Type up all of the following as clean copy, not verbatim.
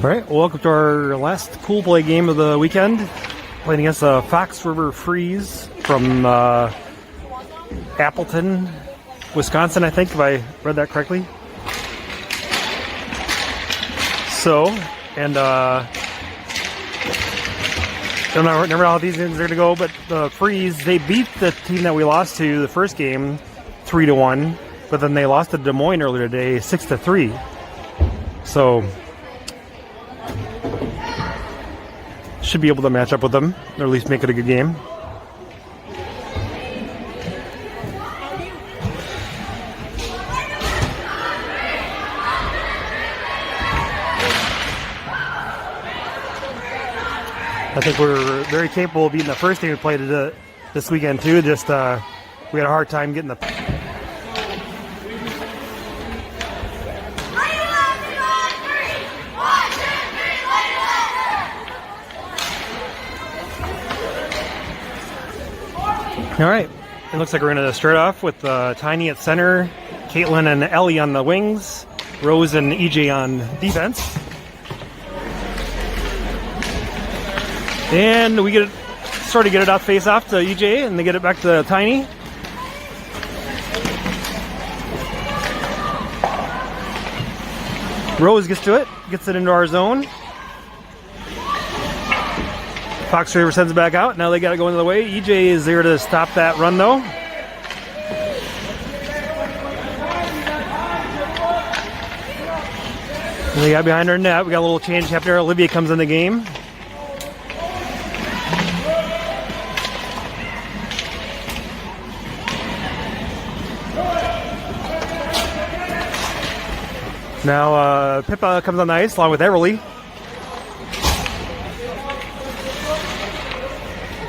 All right, welcome to our last pool play game of the weekend. Playing against the Fox River Freeze from Appleton, Wisconsin, I think, if I read that correctly. So, and don't know, never know how these things are going to go, but the Freeze, they beat the team that we lost to the first game 3-1, but then they lost to Des Moines earlier today 6-3. So, should be able to match up with them, or at least make it a good game. I think we're very capable of beating the first team we played this weekend too. Just we had a hard time getting the. All right, it looks like we're going to start off with Tiny at center, Caitlin and Ellie on the wings, Rose and EJ on defense. And we get it off face off to EJ, and they get it back to Tiny. Rose gets to it, gets it into our zone. Fox River sends it back out. Now they got to go into the way. EJ is there to stop that run, though. And they got behind our net. We got a little change after Olivia comes in the game. Now Pippa comes on the ice along with Everly.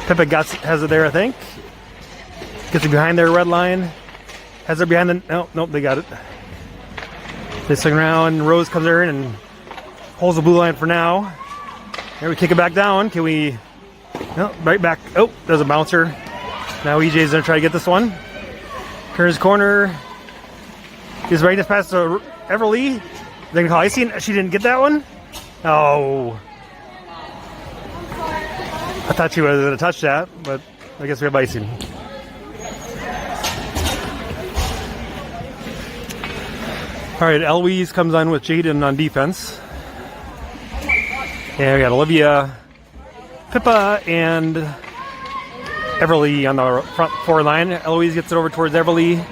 Pippa has it there, I think. Gets it behind their red line. Has it behind the... Nope, they got it. They swing around. Rose comes in and holds the blue line for now. There we kick it back down. Can we... No, right back. Oh, there's a bouncer. Now EJ's going to try to get this one. Turns corner. He's right this pass to Everly. They're going to call icing. She didn't get that one. Oh. I thought she was going to touch that, but I guess we have icing. All right, Eloise comes on with Jaden on defense. And we got Olivia, Pippa, and Everly on the front forward line. Eloise gets it over towards Everly.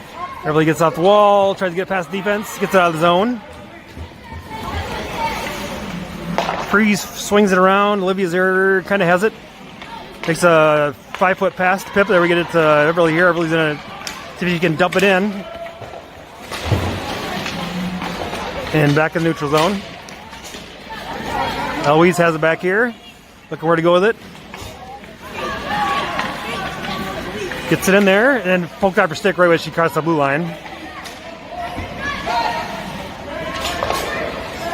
Everly gets off the wall, tries to get past the defense, gets it out of the zone. Freeze swings it around. Olivia's there, kind of has it. Makes a 5-foot pass to Pip. There we get it to Everly here. Everly's going to see if she can dump it in. And back in the neutral zone. Eloise has it back here. Looking where to go with it. Gets it in there and then poked out her stick right when she crossed the blue line.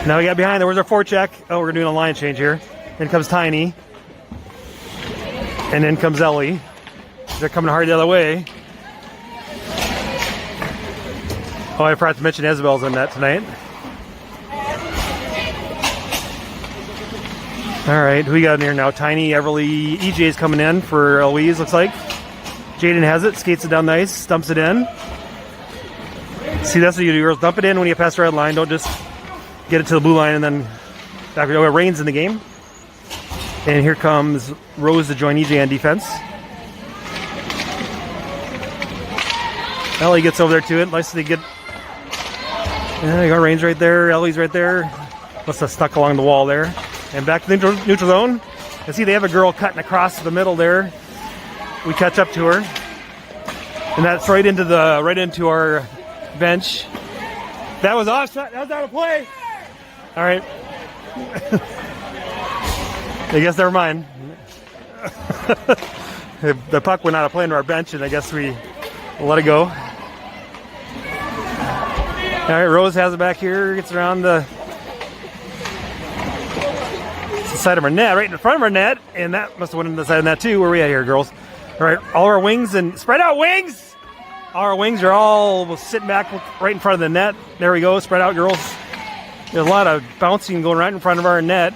Now we got behind there. Where's our forecheck? Oh, we're doing a line change here. In comes Tiny. And in comes Ellie. They're coming hard the other way. Oh, I forgot to mention Isabel's in that tonight. All right, who we got in here now? Tiny, Everly, EJ's coming in for Eloise, looks like. Jaden has it, skates it down the ice, dumps it in. See, that's what you do, girls. Dump it in when you pass the red line. Don't just get it to the blue line and then back. It rains in the game. And here comes Rose to join EJ on defense. Ellie gets over there to it. Nice to get. Yeah, you got Rain's right there. Ellie's right there. Must have stuck along the wall there. And back to the neutral zone. And see, they have a girl cutting across the middle there. We catch up to her. And that's right into our bench. That was offside. That was out of play. All right. I guess never mind. The puck went out of play into our bench, and I guess we let it go. All right, Rose has it back here. Gets around the side of our net, right in front of our net, and that must have went into the side of that too. Where are we at here, girls? All right, all our wings and spread out wings. All our wings are all sitting back right in front of the net. There we go. Spread out, girls. There's a lot of bouncing going right in front of our net.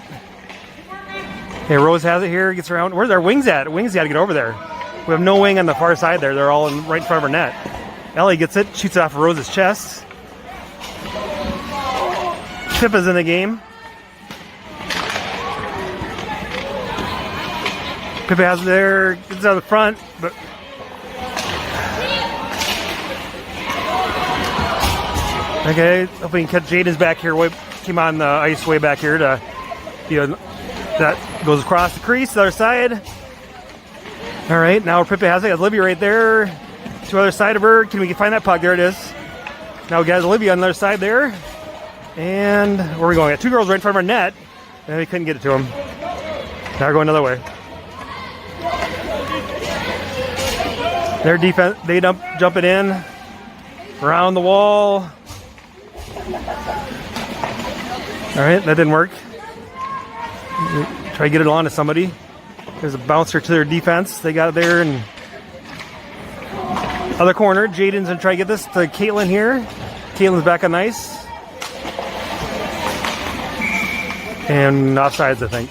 Okay, Rose has it here, gets around. Where's our wings at? Wings got to get over there. We have no wing on the far side there. They're all right in front of our net. Ellie gets it, shoots it off of Rose's chest. Pippa's in the game. Pippa has it there, gets it out of the front, but okay, hopefully we can catch Jaden's back here. Came on the ice way back here to, that goes across the crease, the other side. All right, now Pippa has it. Olivia right there to the other side of her. Can we find that puck? There it is. Now we got Olivia on the other side there. And where are we going? We got two girls right in front of our net, and we couldn't get it to them. Now we're going another way. Their defense, they jump it in around the wall. All right, that didn't work. Try to get it on to somebody. There's a bouncer to their defense. They got it there, and other corner. Jaden's gonna try to get this to Caitlin here. Caitlin's back on ice. And offsides, I think.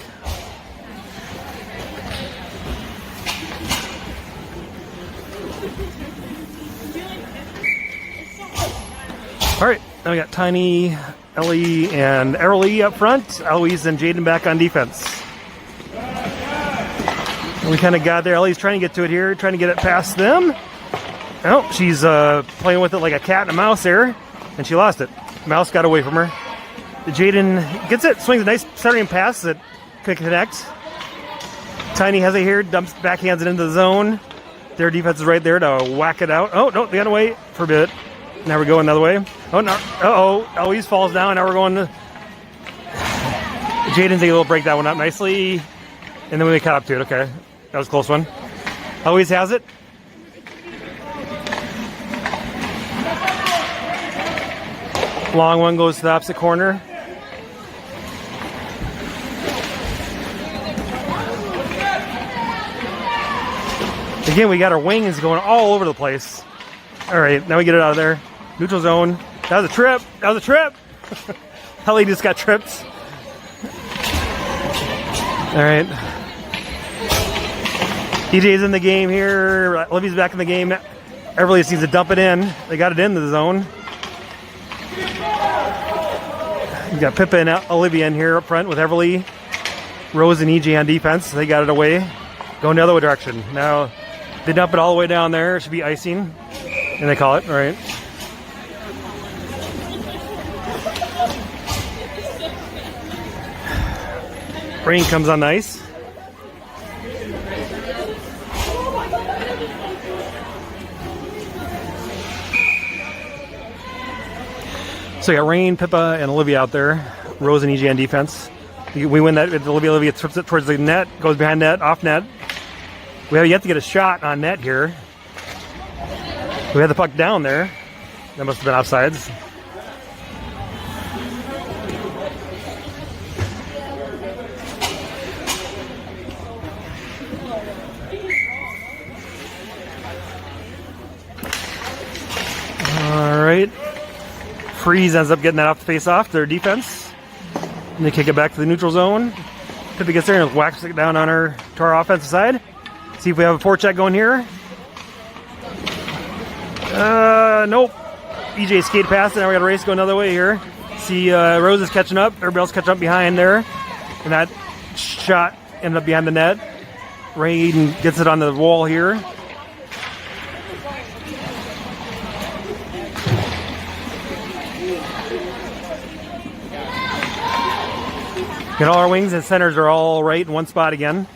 All right, now we got Tiny, Ellie, and Errol up front. Eloise and Jaden back on defense. And we kind of got there. Ellie's trying to get to it here, trying to get it past them. Oh, she's playing with it like a cat and a mouse there, and she lost it. Mouse got away from her. Jaden gets it, swings a nice centering pass that couldn't connect. Tiny has it here, dumps, backhands it into the zone. Their defense is right there to whack it out. Oh, no, they got away for a bit. Now we're going another way. Oh, no. Uh-oh. Eloise falls down. Now we're going to... Jaden take a little break that one up nicely. And then we caught up to it. Okay. That was a close one. Eloise has it. Long one goes to the opposite corner. Again, we got our wings going all over the place. All right, now we get it out of there. Neutral zone. That was a trip. That was a trip. Ellie just got tripped. All right. DJ's in the game here. Olivia's back in the game. Everybody just needs to dump it in. They got it into the zone. You got Pippa and Olivia in here up front with Everly, Rose and EJ on defense. They got it away. Going the other direction. Now they dump it all the way down there. It should be icing. And they call it. All right. Rain comes on the ice. So we got Rain, Pippa, and Olivia out there. Rose and EJ on defense. We win that with Olivia. Olivia trips it towards the net, goes behind net, off net. We have yet to get a shot on net here. We had the puck down there. That must have been offsides. All right. Freeze ends up getting that off the face-off, their defense. And they kick it back to the neutral zone. Pippa gets there and whacks it down on her to our offensive side. See if we have a forecheck going here. Nope. EJ skate past it. Now we got a race go another way here. See, Rose is catching up. Everybody else catching up behind there. And that shot ended up behind the net. Rain gets it on the wall here. Get all our wings and centers are all right in one spot again.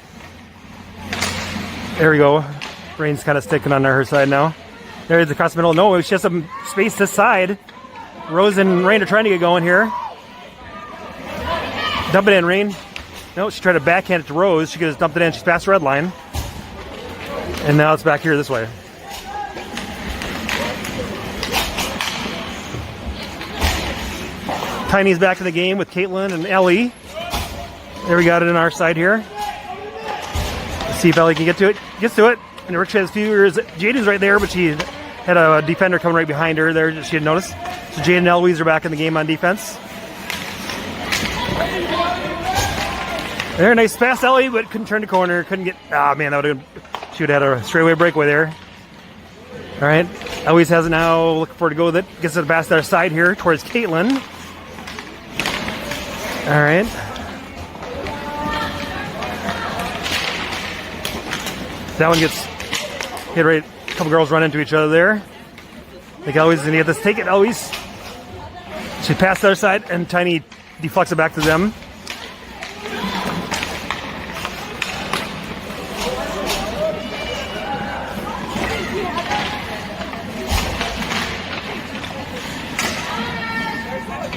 There we go. Rain's kind of sticking on her side now. There's across the middle. No, she has some space this side. Rose and Rain are trying to get going here. Dump it in, Rain. No, she tried to backhand it to Rose. She could have dumped it in. She's past the red line. And now it's back here this way. Tiny's back in the game with Caitlin and Ellie. There we got it on our side here. Let's see if Ellie can get to it. Gets to it. And Rich has a few years. Jaden's right there, but she had a defender coming right behind her there. She had noticed. So Jaden and Eloise are back in the game on defense. There, nice pass, Ellie, but couldn't turn the corner. Couldn't get. Ah, man, that would have. She would have had a straightaway breakaway there. All right, Eloise has it now. Looking for to go with it. Gets it past their side here towards Caitlin. All right. That one gets hit right. A couple girls run into each other there. I think Eloise is going to get this. Take it, Eloise. She passed the other side, and Tiny deflects it back to them.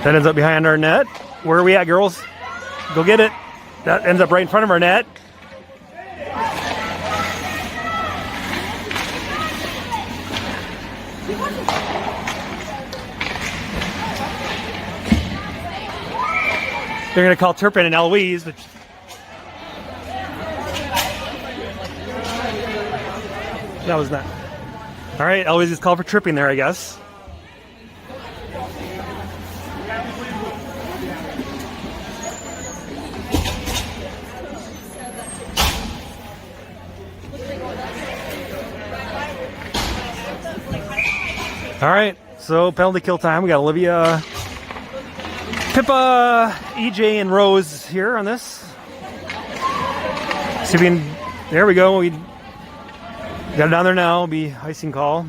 That ends up behind our net. Where are we at, girls? Go get it. That ends up right in front of our net. They're going to call Turpin and Eloise. But that was not. All right, Eloise is called for tripping there, I guess. All right, so penalty kill time. We got Olivia, Pippa, EJ, and Rose here on this. See if we can. There we go. We got it down there now. It'll be icing call.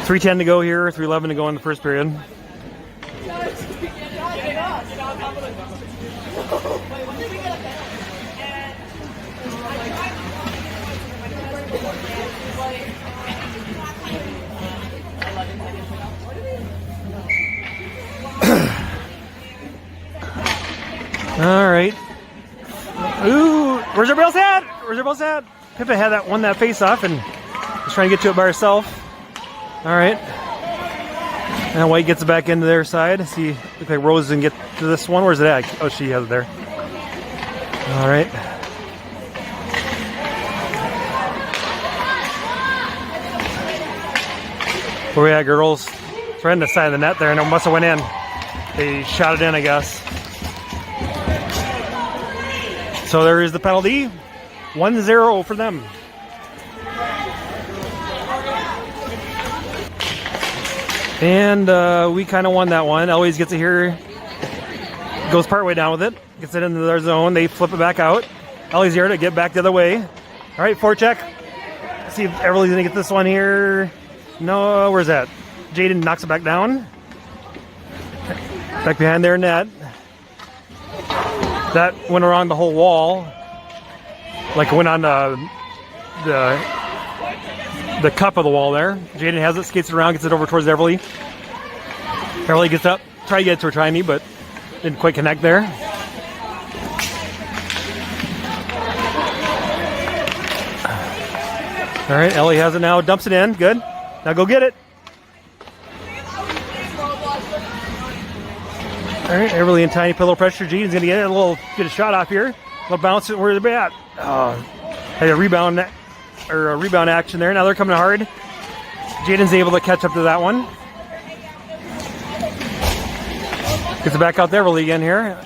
3:10 to go here. 3:11 to go in the first period. All right. Ooh, where's our bell's at? Where's our bell's at? Pippa had that won that face off and was trying to get to it by herself. All right. Now White gets it back into their side. See, look like Rose didn't get to this one. Where's it at? Oh, she has it there. All right. Where we at, girls? It's right on the side of the net there, and it must have went in. They shot it in, I guess. So there is the penalty. 1-0 for them. And we kind of won that one. Eloise gets it here. Goes partway down with it. Gets it into their zone. They flip it back out. Eloise here to get back the other way. All right, forecheck. Let's see if Everly's going to get this one here. No, where's that? Jaden knocks it back down. Back behind their net. That went around the whole wall. Like it went on the cup of the wall there. Jaden has it, skates it around, gets it over towards Everly. Everly gets up, try to get it to her tiny, but didn't quite connect there. All right, Ellie has it now, dumps it in, good. Now go get it. All right, Everly and Tiny pillow pressure. Jaden's gonna get a shot off here. A little bounce it where they're at. Had a rebound action there. Now they're coming hard. Jaden's able to catch up to that one. Gets it back out there, Everly again here.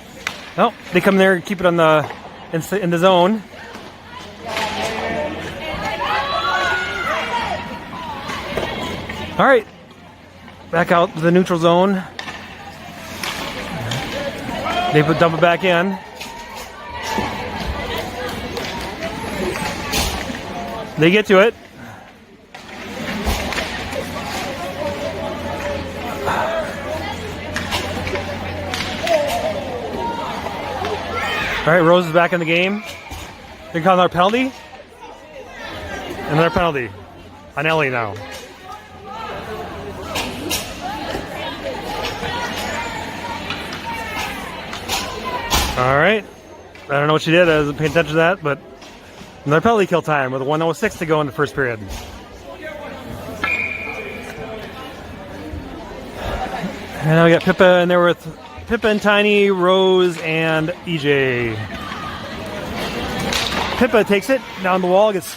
Oh, they come there and keep it on in the zone. All right, back out to the neutral zone. They dump it back in. They get to it. All right, Rose is back in the game. They call another penalty. Another penalty on Ellie now. All right. I don't know what she did. I wasn't paying attention to that, but another penalty kill time with 1:06 to go in the first period. And now we got Pippa in there with Pippa and Tiny, Rose, and EJ. Pippa takes it down the wall, gets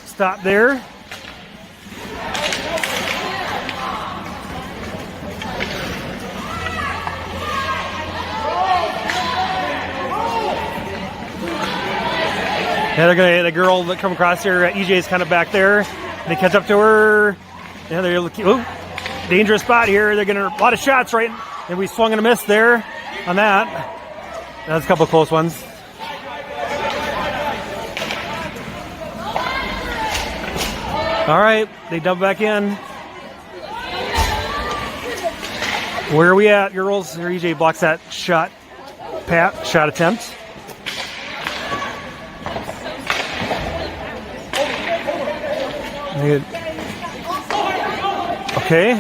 stopped there. Yeah, they're gonna the girl that come across here. EJ's kind of back there. They catch up to her. Yeah, they're looking. Oh, dangerous spot here. They're getting a lot of shots right, and we swung and a miss there on that. That's a couple close ones. All right, they dump back in. Where are we at, girls? Here, EJ blocks that shot attempt. Okay.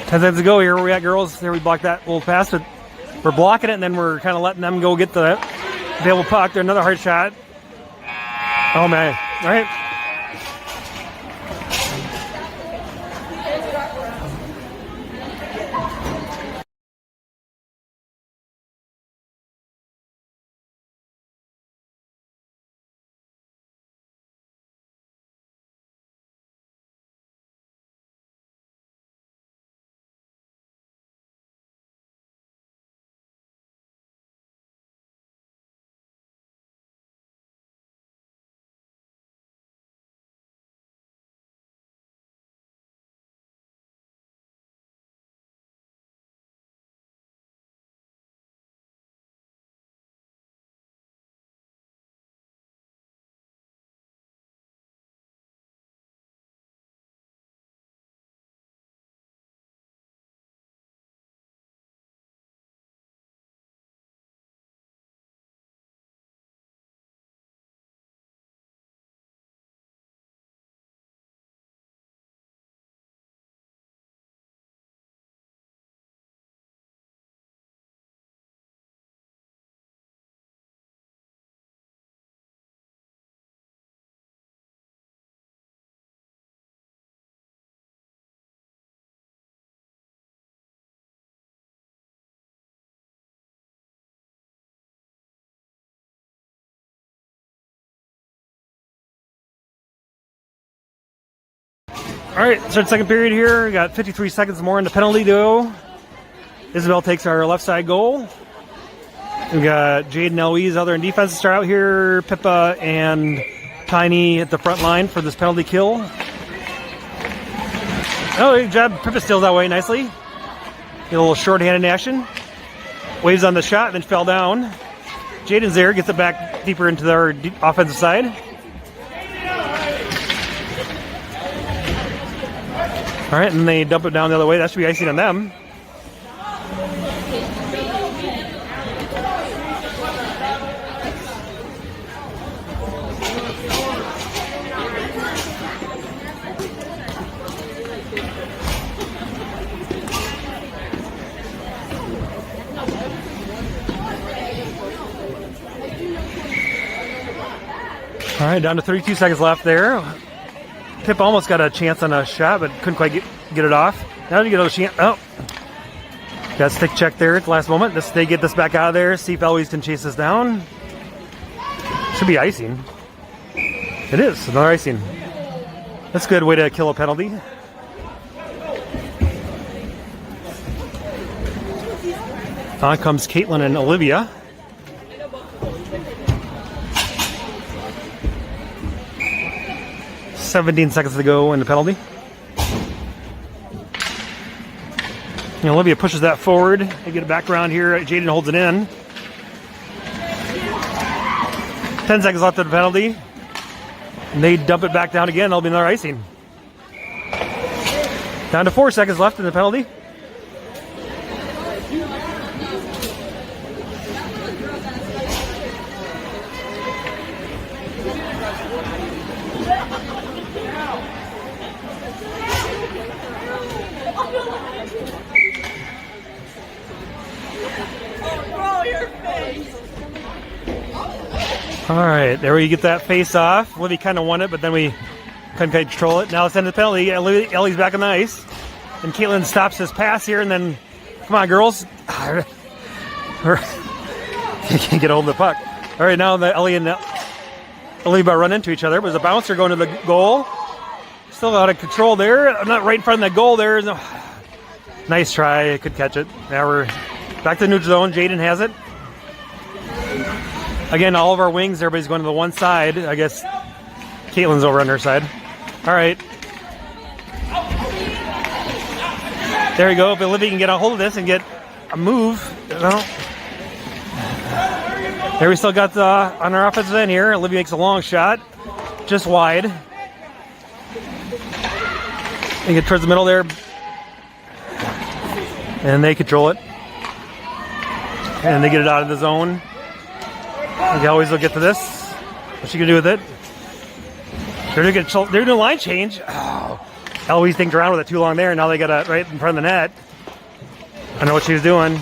10 seconds to go here. Where we at, girls? There we blocked that little pass, but we're blocking it, and then we're kind of letting them go get the available puck. They're another hard shot. Oh, man. All right. All right, start second period here. We got 53 seconds more in the penalty to go. Isabel takes our left side goal. We got Jade and Eloise out there in defense to start out here. Pippa and Tiny at the front line for this penalty kill. Oh, good job. Pippa steals that way nicely. Get a little short-handed action. Waves on the shot, then fell down. Jaden's there, gets it back deeper into our offensive side. All right, and they dump it down the other way. That should be icing on them. All right, down to 32 seconds left there. Pip almost got a chance on a shot, but couldn't quite get it off. Now you get a chance. Oh, got a stick check there at the last moment. They get this back out of there. See if Eloise can chase this down. Should be icing. It is another icing. That's a good way to kill a penalty. On comes Caitlin and Olivia. $17 seconds to go in the penalty. And Olivia pushes that forward. They get it back around here. Jaden holds it in. 10 seconds left of the penalty. And they dump it back down again. That'll be another icing. Down to 4 seconds left in the penalty. All right, there we get that face off. Livy kind of won it, but then we couldn't quite control it. Now let's end the penalty. Ellie's back on the ice. And Caitlin stops his pass here, and then, come on, girls. Can't get a hold of the puck. All right, now Ellie and Olivia run into each other. It was a bouncer going to the goal. Still out of control there. I'm not right in front of the goal there. No. Nice try. Could catch it. Now we're back to the neutral zone. Jaden has it. Again, all of our wings, everybody's going to the one side. I guess Caitlin's over on her side. All right. There you go. If Olivia can get a hold of this and get a move. Well, there we still got on our offensive end here. Olivia makes a long shot. Just wide. They get towards the middle there. And they control it. And they get it out of the zone. They always will get to this. What's she gonna do with it? They're doing a line change. Oh, Eloise dinked around with it too long there, and now they got it right in front of the net. I know what she was doing.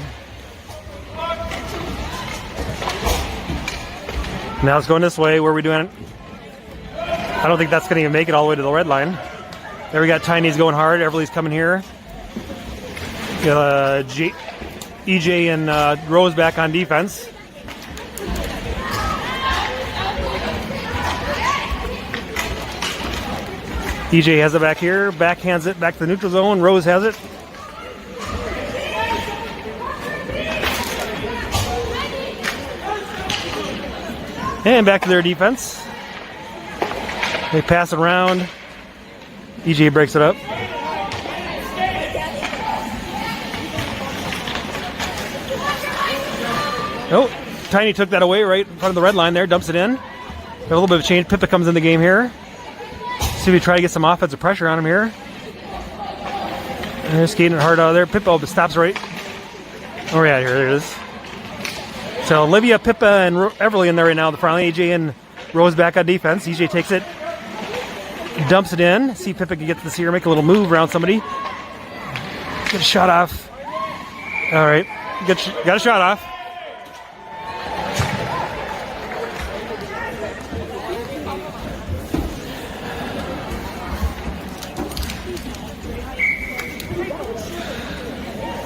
Now it's going this way. Where are we doing it? I don't think that's gonna even make it all the way to the red line. There we got Tiny's going hard. Everly's coming here. EJ and Rose back on defense. EJ has it back here, backhands it back to the neutral zone. Rose has it. And back to their defense. They pass it around. EJ breaks it up. Oh, Tiny took that away right in front of the red line there, dumps it in. A little bit of change. Pippa comes in the game here. See if we try to get some offensive pressure on him here. And they're skating it hard out of there. Pippa stops right. Oh, yeah, here it is. So Olivia, Pippa, and Everly in there right now. The front line. AJ and Rose back on defense. EJ takes it, dumps it in. See if Pippa can get to the seer, make a little move around somebody. Get a shot off. All right, got a shot off.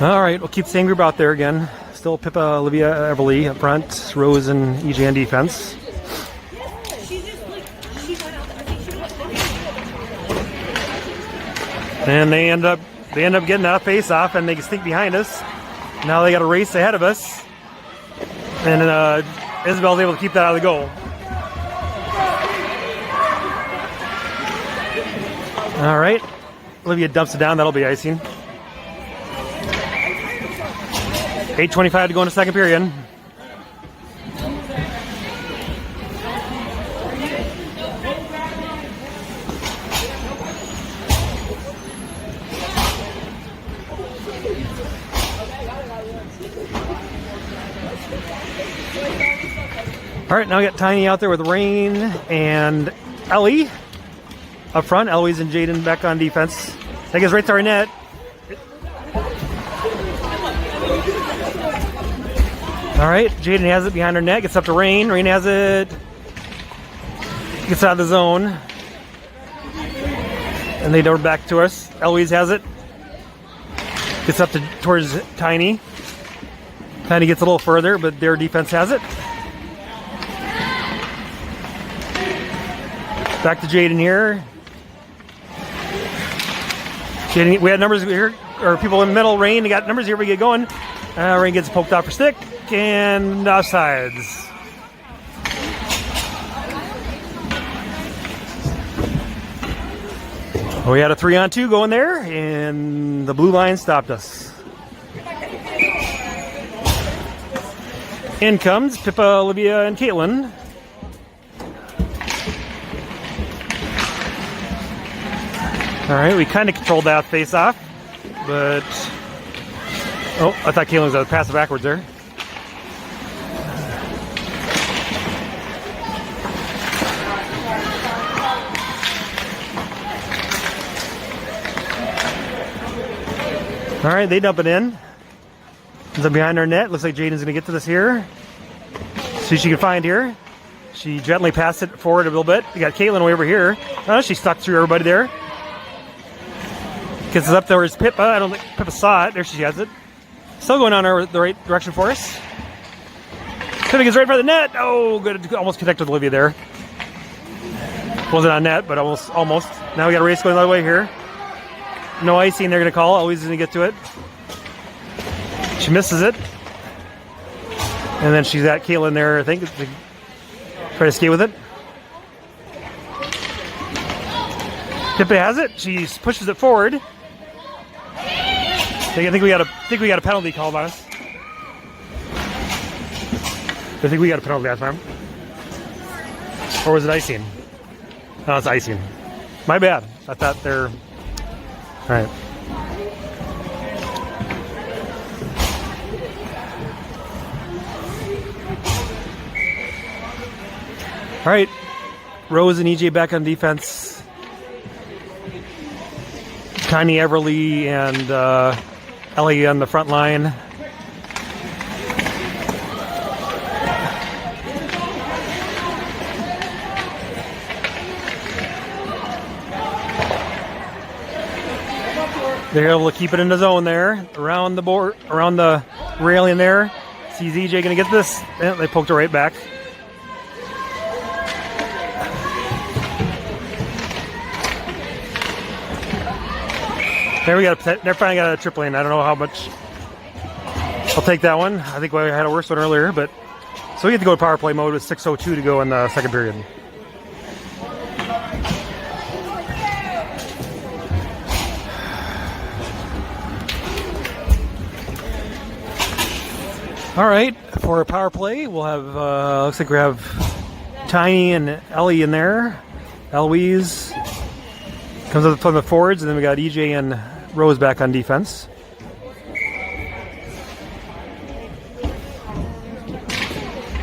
All right, we'll keep the same group out there again. Still Pippa, Olivia, Everly up front, Rose and EJ on defense. And they end up getting that face off, and they can sneak behind us. Now they got a race ahead of us, and Isabel's able to keep that out of the goal. All right, Olivia dumps it down. That'll be icing. 8:25 to go in the second period. All right, now we got Tiny out there with Rain and Ellie up front. Eloise and Jaden back on defense. That gets right to our net. All right, Jaden has it behind her net, gets up to Rain. Rain has it, gets out of the zone. And they door back to us. Eloise has it, gets up towards Tiny. Tiny gets a little further, but their defense has it. Back to Jaden here. Jaden, we had numbers here, or people in the middle. Rain, we got numbers here. We get going. Rain gets poked out for stick and offsides. We had a 3-on-2 going there, and the blue line stopped us. In comes Pippa, Olivia, and Caitlin. All right, we kind of controlled that face-off, but... Oh, I thought Caitlin was going to pass it backwards there. All right, they dump it in. Ends up behind our net. Looks like Jaden's going to get to this here. See what she can find here. She gently passed it forward a little bit. You got Caitlin way over here. Oh, she stuck through everybody there. Gets it up towards Pippa. I don't think Pippa saw it. There she has it. Still going on the right direction for us. Pippa gets right by the net. Oh, good. Almost connected with Olivia there. Wasn't on net, but almost. Now we got a race going the other way here. No icing they're going to call. Always going to get to it. She misses it. And then she's at Caitlin there. I think Try to skate with it. Pippe has it. She pushes it forward. I think we got a penalty called on us. I think we got a penalty that time. Or was it icing? No, it's icing. My bad. I thought they're... All right. All right. Rose and EJ back on defense. Tiny Everly and Ellie on the front line. They're able to keep it in the zone there, around the board, around the railing there. Sees EJ going to get this. And they poked it right back. There we got. They're finally got a triple in. I don't know how much. I'll take that one. I think we had a worse one earlier, but so we get to go to power play mode with 6:02 to go in the second period. All right, for a power play, we'll have. Looks like we have Tiny and Ellie in there. Eloise comes up from the forwards, and then we got EJ and Rose back on defense.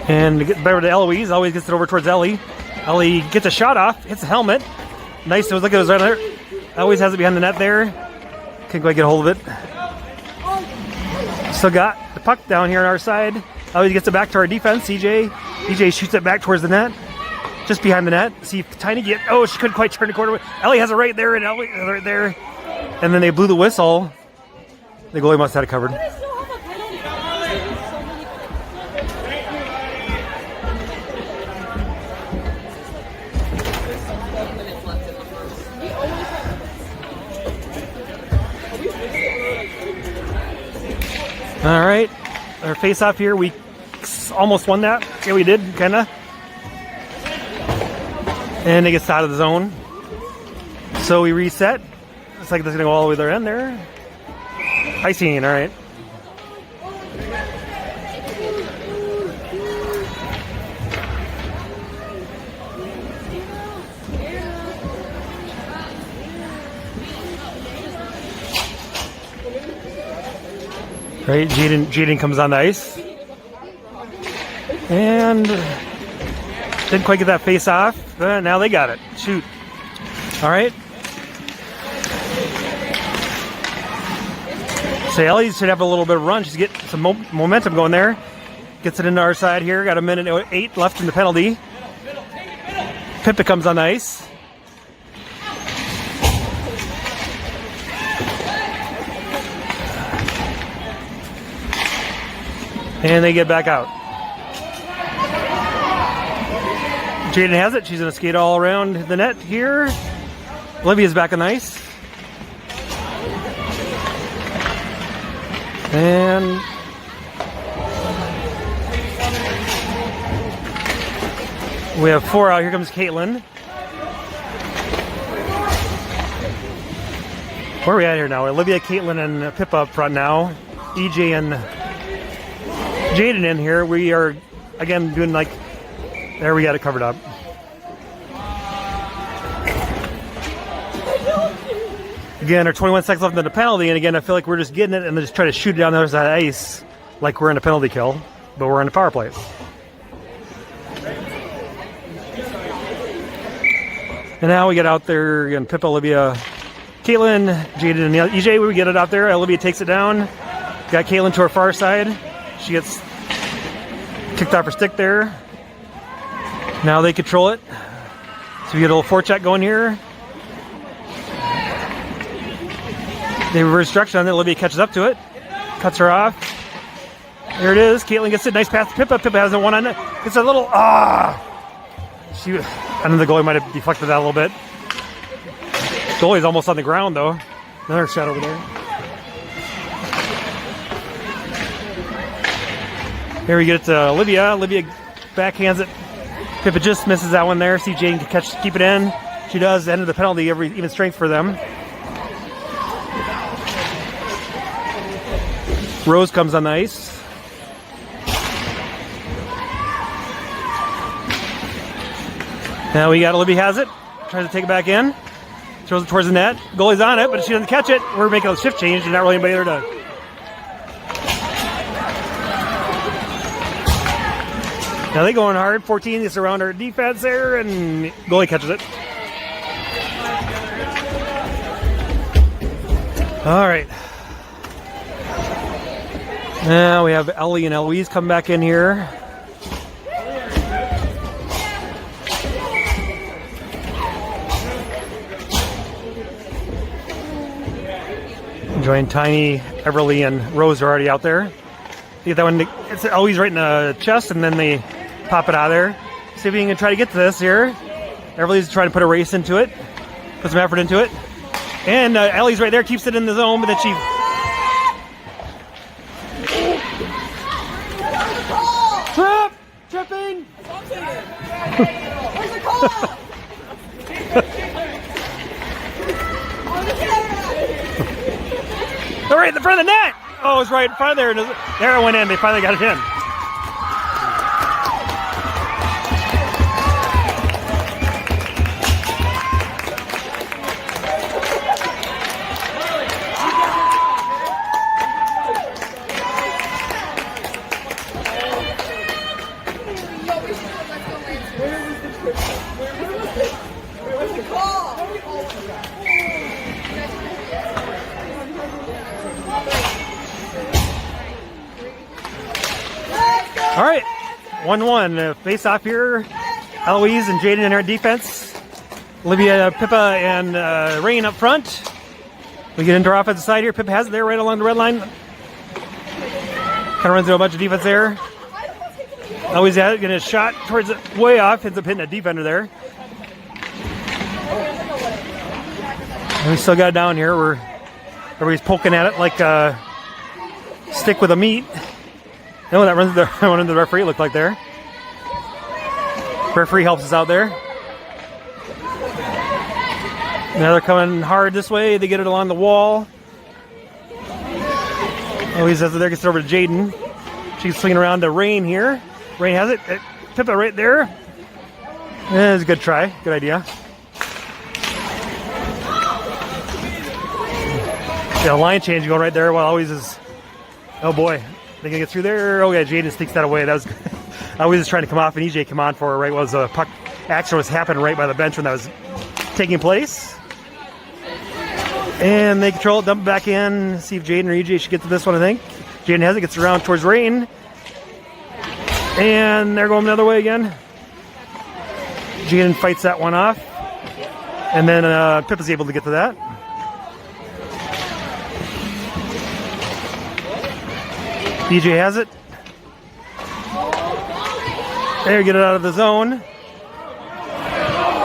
And to get better to Eloise, always gets it over towards Ellie. Ellie gets a shot off, hits the helmet. Nice, it was like it was right there. Eloise has it behind the net there. Can't quite get a hold of it. Still got the puck down here on our side. Eloise gets it back to our defense. EJ shoots it back towards the net. Just behind the net. See if Tiny get. Oh, she couldn't quite turn the corner. Ellie has it right there, and Ellie right there. And then they blew the whistle. The goalie must have had it covered. All right, our face-off here. We almost won that. Yeah, we did, kind of. And it gets out of the zone. So we reset. Looks like this is going to go all the way to their end there. Icing, all right. Right, Jaden comes on the ice. And didn't quite get that face off. Now they got it. Shoot. All right. So Ellie should have a little bit of run. She's getting some momentum going there. Gets it into our side here. Got a minute 8 left in the penalty. Pippe comes on the ice. And they get back out. Jaden has it. She's going to skate all around the net here. Olivia's back on the ice. And we have 4 out. Here comes Caitlin. Where are we at here now? Olivia, Caitlin, and Pippa up front now. EJ and Jaden in here. We are, again, doing like... There, we got it covered up. Again, our 21 seconds left in the penalty, and again, I feel like we're just getting it and just trying to shoot it down the other side of the ice like we're in a penalty kill, but we're in a power play. And now we get out there, again, Pippa, Olivia, Caitlin, Jaden, and EJ, we get it out there. Olivia takes it down. Got Caitlin to our far side. She gets kicked off her stick there. Now they control it. So we get a little forecheck going here. They reverse direction on it. Olivia catches up to it. Cuts her off. There it is. Caitlin gets it. Nice pass to Pippa. Pippa has a one on it. It's a little... I know the goalie might have deflected that a little bit. Goalie's almost on the ground, though. Another shot over there. Here we get it to Olivia. Olivia backhands it Pippa just misses that one there. See if Jaden can keep it in. She does. End of the penalty, even strength for them. Rose comes on the ice. Now we got Libby has it. Tries to take it back in. Throws it towards the net. Goalie's on it, but she doesn't catch it. We're making a shift change. There's not really anybody there to. Now they going hard. 14 gets around our defense there, and goalie catches it. All right. Now we have Ellie and Eloise come back in here. Join Tiny, Everly, and Rose are already out there. You get that one. It's always right in the chest, and then they pop it out of there. See if we can try to get to this here. Everly's trying to put a race into it, put some effort into it, and Ellie's right there, keeps it in the zone, but then she. Trip! Tripping! Where's the call? All right, in the front of the net. Oh, it's right in front of there. There it went in. They finally got it in. All right, 1-1. Face off here. Eloise and Jaden in our defense. Olivia, Pippa, and Rain up front. We get into our offensive side here. Pippa has it there right along the red line. Kind of runs through a bunch of defense there. Eloise has it, getting a shot towards it, way off. Ends up hitting a defender there. And we still got it down here. Everybody's poking at it like a stick with a meat. No, that runs the one into the referee, it looked like there. Referee helps us out there. Now they're coming hard this way. They get it along the wall. Oh, he says it there, gets it over to Jaden. She's swinging around to Rain here. Rain has it. Pippa right there. Yeah, it's a good try. Good idea. Yeah, line change going right there while always is. Oh boy. They can get through there. Oh yeah, Jaden sneaks that away. That was always was trying to come off, and EJ come on for her right was a puck action was happening right by the bench when that was taking place. And they control it, dump it back in. See if Jaden or EJ should get to this one. I think Jaden has it, gets around towards Rain, and they're going the other way again. Jaden fights that one off, and then Pippa's able to get to that. DJ has it. There, get it out of the zone.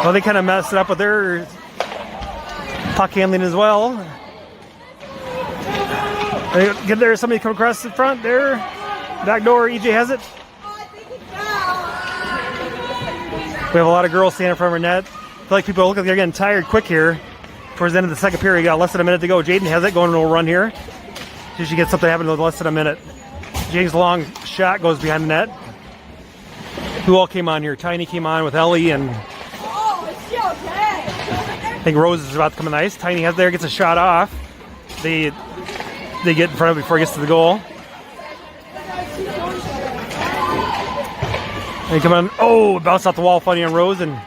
Well, they kind of messed it up with their puck handling as well. Get there, somebody come across the front there. Back door, EJ has it. We have a lot of girls standing in front of our net. I feel like people look like they're getting tired quick here. Towards the end of the second period, got less than a minute to go. Jaden has it, going on a run here. She should get something happen in less than a minute. James' long shot goes behind the net. Who all came on here? Tiny came on with Ellie, and I think Rose is about to come on the ice. Tiny has there, gets a shot off. They get in front of it before it gets to the goal. And they come on. Oh, bounced off the wall, funny on Rose, and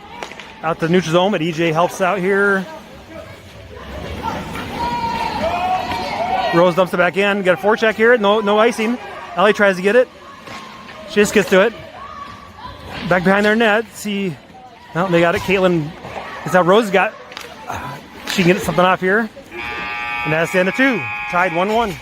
out the neutral zone. But EJ helps out here. Rose dumps it back in. Got a forecheck here. No icing. Ellie tries to get it. She just gets to it. Back behind their net. See, well, they got it. Caitlin, is that Rose got? She can get something off here. And that's the end of 2. Tied 1-1.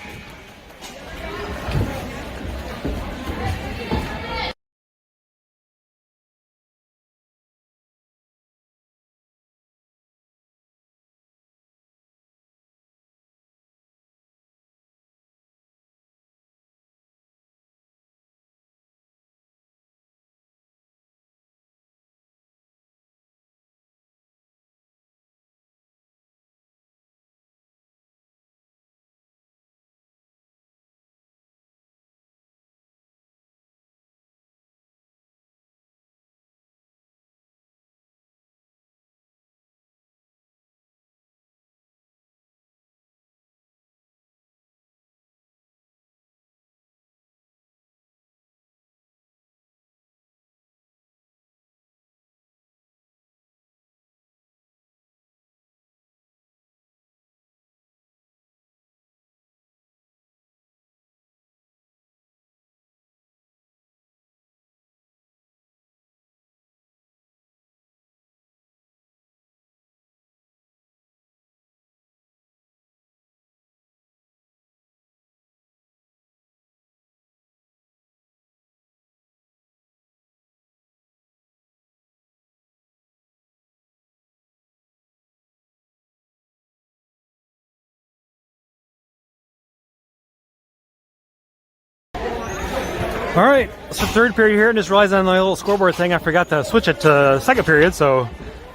All right, so third period here, and just realized on my little scoreboard thing, I forgot to switch it to second period, so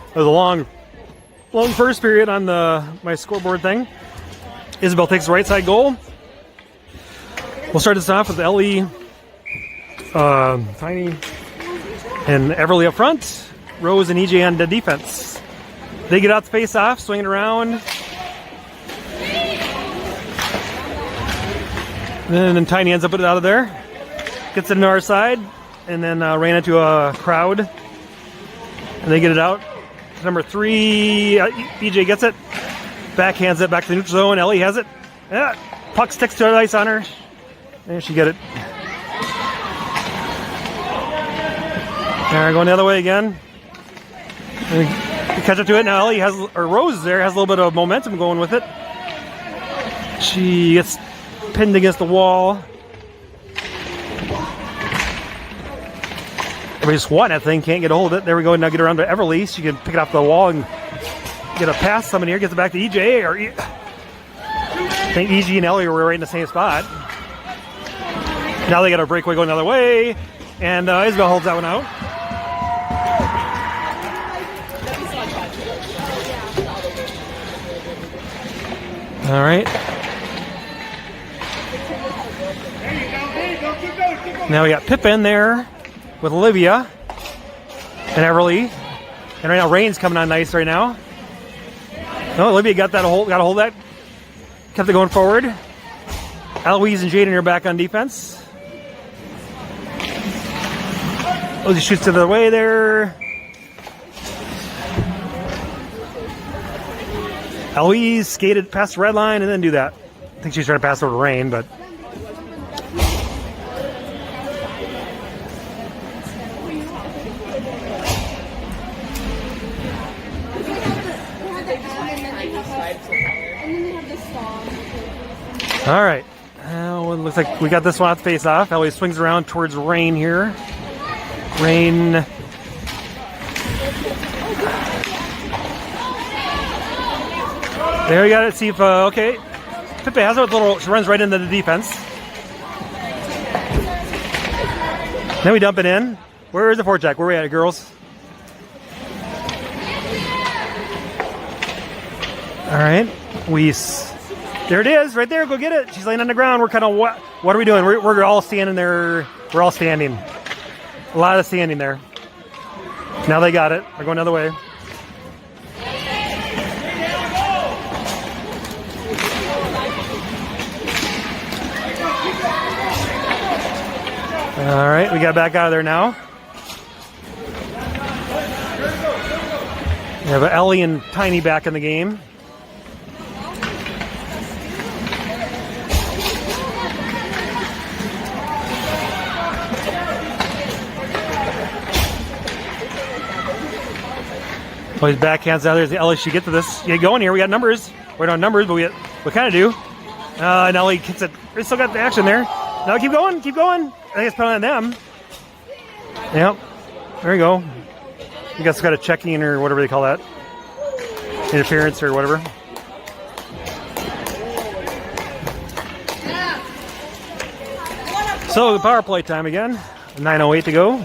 it was a long first period on my scoreboard thing. Isabel takes the right side goal. We'll start this off with Ellie, Tiny, and Everly up front. Rose and EJ on the defense. They get out the face off, swing it around. And then Tiny ends up with it out of there. Gets it into our side, and then ran into a crowd. And they get it out. Number 3, EJ gets it. Backhands it back to the neutral zone. Ellie has it. Yeah. Puck sticks to the ice on her. There she get it. Going the other way again. And catch up to it. Now Ellie Rose there has a little bit of momentum going with it. She gets pinned against the wall. Everybody's swatting that thing, can't get a hold of it. There we go. Now get around to Everly. She can pick it off the wall and get a pass. Someone here gets it back to EJ. I think EJ and Ellie were right in the same spot. Now they got a breakaway going the other way. And Isabel holds that one out. All right. Now we got Pippin there with Olivia and Everly. And right now Rain's coming on nice right now. No, Olivia got a hold of that. Kept it going forward. Eloise and Jaden are back on defense. Ozzy shoots to the way there. Eloise skated past the red line and then do that. I think she's trying to pass over to Rain, but all right. Well, it looks like we got this one off the face off. Ellie swings around towards Rain here. Rain. There we got it. See if, okay. Pippe has it with she runs right into the defense. Then we dump it in. Where is the forecheck? Where are we at, girls? All right. There it is, right there. Go get it. She's laying on the ground. We're kind of what are we doing? We're all standing there. We're all standing. A lot of standing there. Now they got it. They're going the other way. All right, we got back out of there now. We have Ellie and Tiny back in the game. Well, his backhands out there. Ellie should get to this. Get going here. We got numbers. We don't have numbers, but we kind of do. And Ellie gets it. We still got the action there. Now keep going. Keep going. I think it's probably on them. Yep. There you go. You guys got a checking or whatever they call that. Interference or whatever. So the power play time again. 9:08 to go.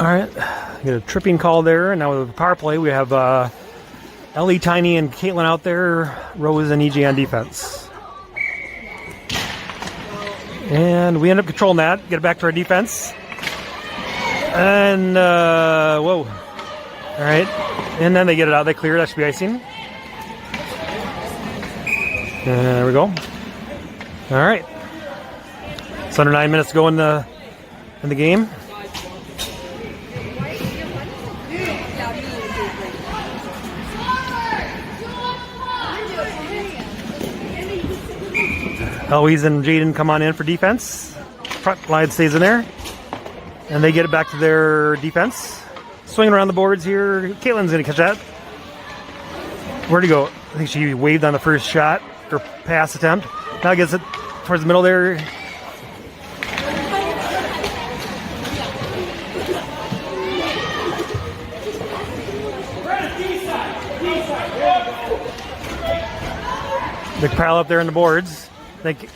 All right, get a tripping call there. And now with the power play, we have Ellie, Tiny, and Caitlin out there. Rose and EJ on defense. And we end up controlling that. Get it back to our defense. And, whoa. All right. And then they get it out. They clear it. That should be icing. And there we go. All right. It's under 9 minutes to go in the game. Eloise and Jaden come on in for defense. Front line stays in there. And they get it back to their defense. Swinging around the boards here. Caitlin's going to catch that. Where'd he go? I think she waved on the first shot or pass attempt. Now gets it towards the middle there. Big pile up there in the boards. I think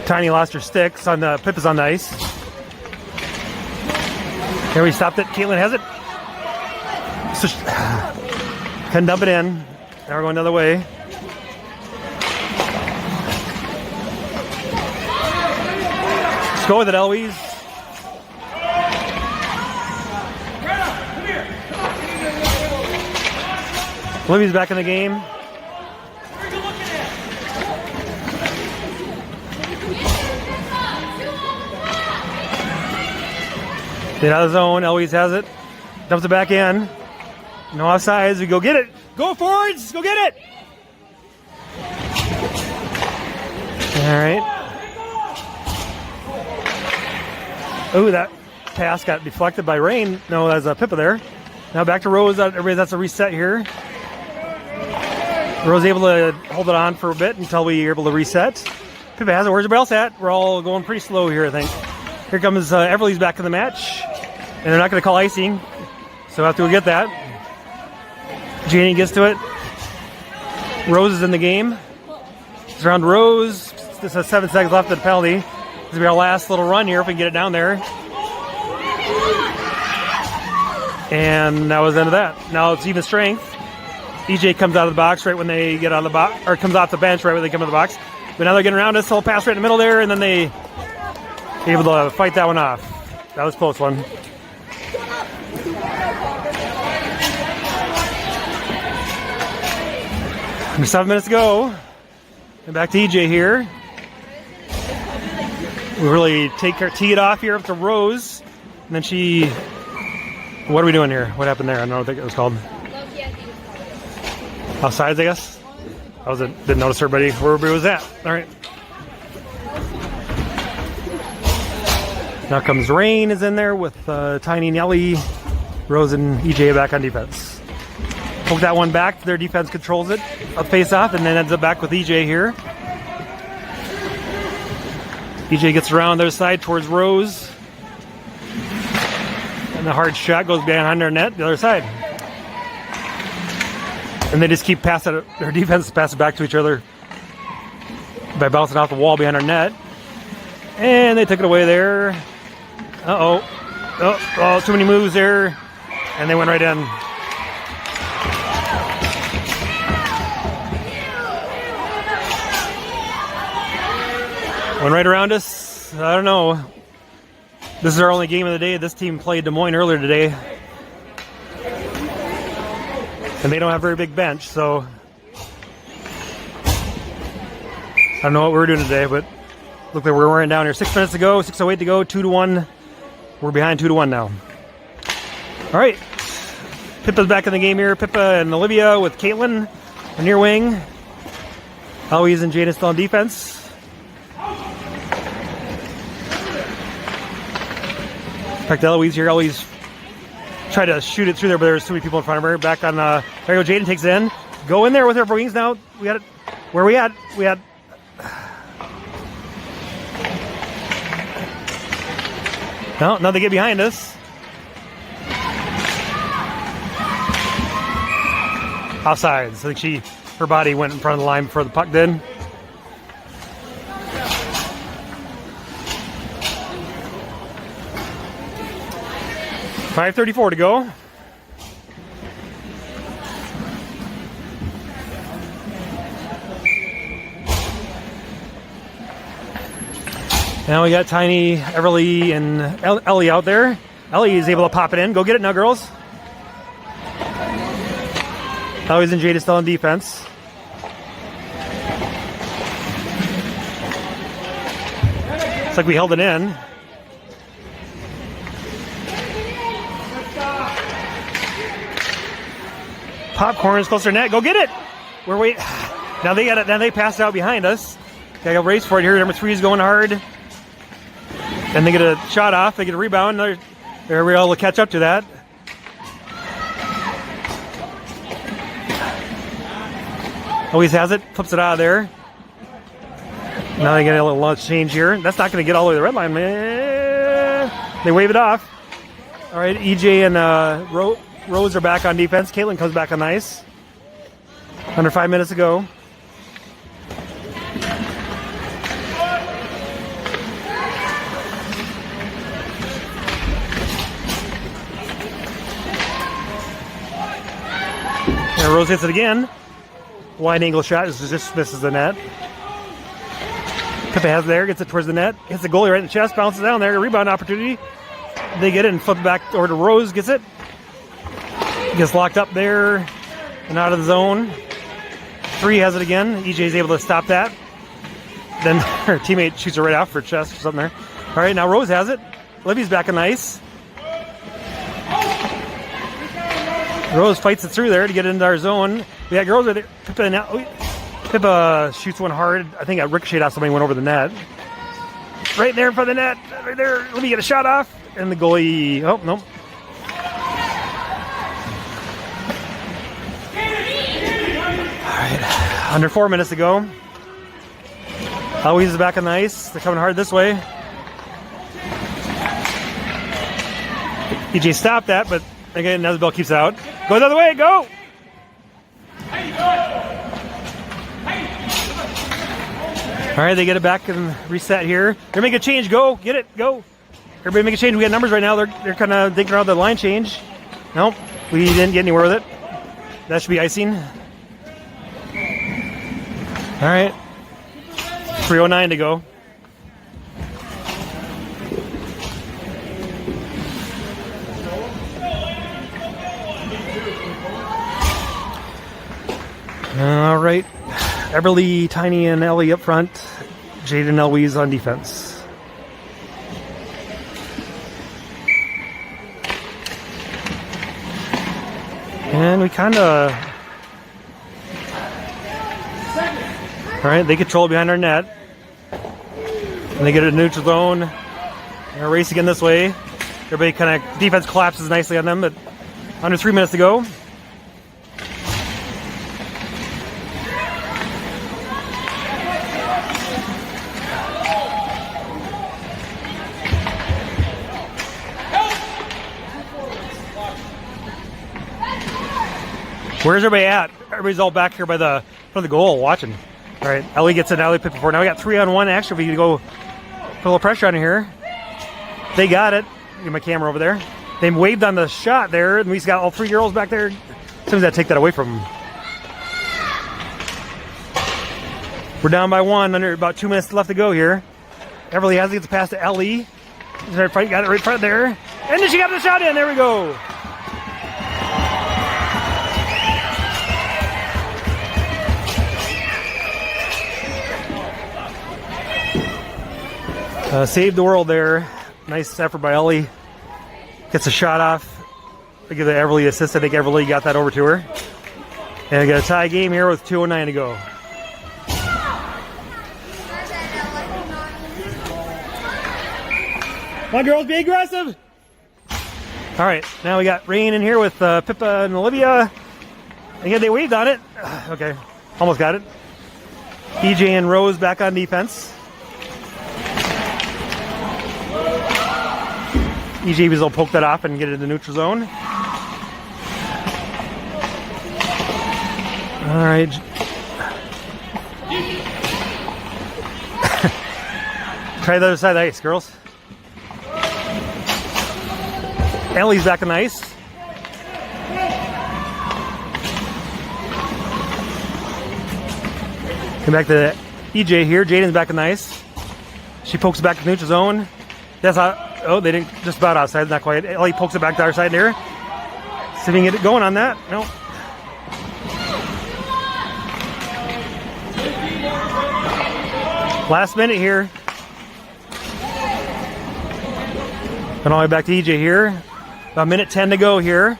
Tiny lost her sticks on the Pip is on the ice. Here we stopped it. Caitlin has it. So can dump it in. Now we're going the other way. Let's go with it, Eloise. Olivia's back in the game. Get out of the zone. Eloise has it. Dumps it back in. No offsides. We go get it. Go forwards. Go get it. All right. Oh, that pass got deflected by Rain. No, that's a Pippa there. Now back to Rose. Everybody, that's a reset here. Rose able to hold it on for a bit until we are able to reset. Pippa has it. Where's everybody else at? We're all going pretty slow here, I think. Here comes Everly's back in the match. And they're not going to call icing. So we'll have to go get that. Janie gets to it. Rose is in the game. It's around Rose. This has 7 seconds left of the penalty. This will be our last little run here if we can get it down there. And that was the end of that. Now it's even strength. EJ comes out of the box right when they get out of the box, or comes off the bench right when they come in the box. But now they're getting around us. So pass right in the middle there, and then they able to fight that one off. That was a close one. Under 7 minutes to go. And back to EJ here. We really tee it off here up to Rose. And then she... What are we doing here? What happened there? I don't know what it was called. Offsides, I guess? Didn't notice everybody where everybody was at. All right. Now comes Rain is in there with Tiny Nelly. Rose and EJ back on defense. Poke that one back. Their defense controls it. A face off and then ends up back with EJ here. EJ gets around their side towards Rose. And the hard shot goes behind their net, the other side. And they just keep passing it. Their defense passes back to each other by bouncing off the wall behind our net. And they took it away there. Uh-oh. Oh, too many moves there. And they went right in. Went right around us. I don't know. This is our only game of the day. This team played Des Moines earlier today. And they don't have a very big bench, so I don't know what we're doing today, but look like we're wearing down here. 6 minutes to go, 6:08 to go, 2-1. We're behind 2-1 now. All right. Pippa's back in the game here. Pippa and Olivia with Caitlin on near wing. Eloise and Jada still on defense. Back to Eloise here. Eloise tried to shoot it through there, but there's too many people in front of her. Back on, there you go. Jaden takes it in. Go in there with her wings now. We got it. Where are we at? We had. No, now they get behind us. Offsides. I think her body went in front of the line before the puck did. .5:34 to go. Now we got Tiny, Everly, and Ellie out there. Ellie is able to pop it in. Go get it now, girls. Eloise and Jada still on defense. Looks like we held it in. Popcorn is closer to net. Go get it. We're waiting. Now they got it. Now they passed it out behind us. They got a race for it here. Number 3 is going hard. And they get a shot off. They get a rebound. They're able to catch up to that. Always has it. Flips it out of there. Now they get a little lunch change here. That's not going to get all the way to the red line, man. They wave it off. All right, EJ and Rose are back on defense. Caitlin comes back on ice. Under 5 minutes to go. Rose hits it again. Wide angle shot just misses the net. Pippa has it there, gets it towards the net, hits the goalie right in the chest, bounces down there, rebound opportunity. They get it and flip it back over to Rose, gets it. Gets locked up there and out of the zone. 3 has it again. EJ's able to stop that. Then her teammate shoots it right off her chest or something there. All right, now Rose has it. Libby's back on the ice. Rose fights it through there to get it into our zone. We got girls right there. Pippa shoots one hard. I think I ricocheted off somebody, went over the net. Right there in front of the net. Right there. Let me get a shot off. And the goalie. Oh, no. All right. Under 4 minutes to go. Eloise is back on the ice. They're coming hard this way. EJ stopped that, but again, Nesbell keeps it out. Go the other way, go! All right, they get it back and reset here. They're making a change, go, get it, go. Everybody make a change. We got numbers right now. They're kind of thinking around the line change. Nope, we didn't get anywhere with it. That should be icing. All right, 3:09 to go. All right, Everly, Tiny, and Ellie up front. Jade and Eloise on defense. And we kind of... All right, they control it behind our net. And they get it in neutral zone. They're race again this way. Everybody kind of... Defense collapses nicely on them, but under 3 minutes to go. Where's everybody at? Everybody's all back here by the front of the goal watching. All right, Ellie gets an alley pip before. Now we got 3-on-1 action. We can go put a little pressure on here. They got it. Get my camera over there. They waved on the shot there, and we got all 3 girls back there. Somebody's got to take that away from them. We're down by 1. Under about 2 minutes left to go here. Everly has to get the pass to Ellie. Got it right in front there. And then she got the shot in. There we go. Saved the world there. Nice effort by Ellie. Gets a shot off. I give the Everly assist. I think Everly got that over to her. And we got a tie game here with 2:09 to go. Come on, girls, be aggressive. All right, now we got Rain in here with Pippa and Olivia. Again, they waved on it. Okay, almost got it. EJ and Rose back on defense. EJ will poke that off and get it in the neutral zone. All right. Try the other side of the ice, girls. Ellie's back on the ice. Come back to EJ here. Jaden's back on the ice. She pokes it back to the neutral zone. That's how. Oh, they didn't, just about outside, not quite. Ellie pokes it back to our side there. See if we can get it going on that. No. Last minute here. And all the way back to EJ here. About minute 10 to go here.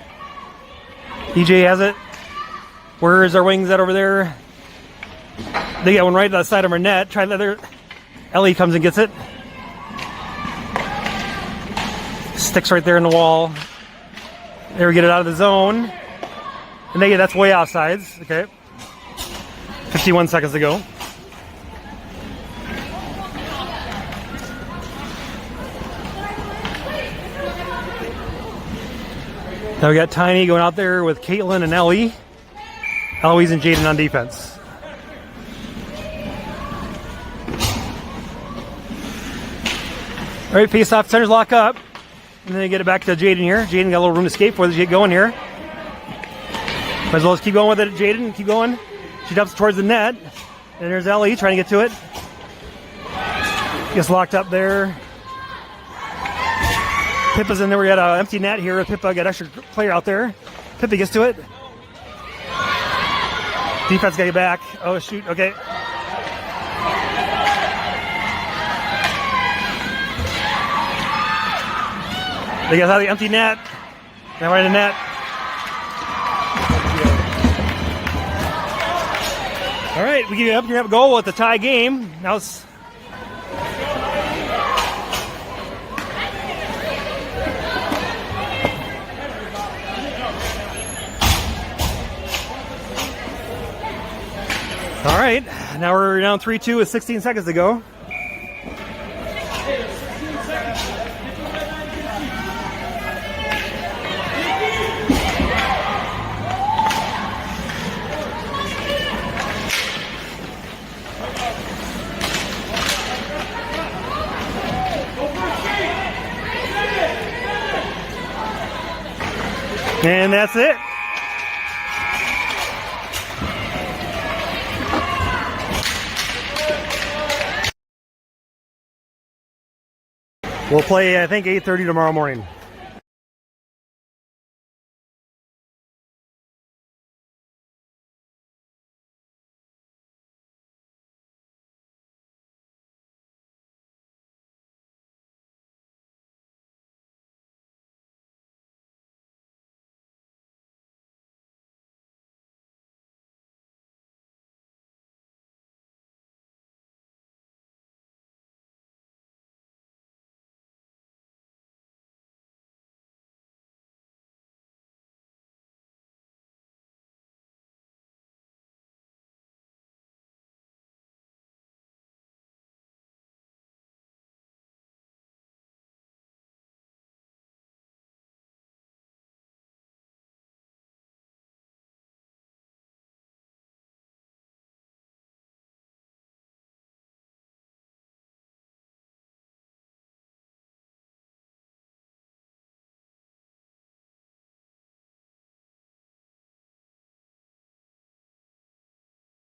EJ has it. Where is our wings at over there? They got one right to the side of our net. Try the other. Ellie comes and gets it. Sticks right there in the wall. There we get it out of the zone. And that's way offsides. Okay. 51 seconds to go. Now we got Tiny going out there with Caitlin and Ellie. Eloise and Jaden on defense. All right, face off, centers lock up. And then they get it back to Jaden here. Jaden got a little room to escape before they get going here. Might as well just keep going with it, Jaden. Keep going. She dumps towards the net. And there's Ellie trying to get to it. Gets locked up there. Pippa's in there. We got an empty net here. Pippa got an extra player out there. Pippa gets to it. Defense got you back. Oh, shoot. Okay. They got out of the empty net. Now we're in the net. All right, we give you up your goal with the tie game. Now it's all right. Now we're down 3-2 with 16 seconds to go. And that's it. We'll play, I think, 8:30 tomorrow morning.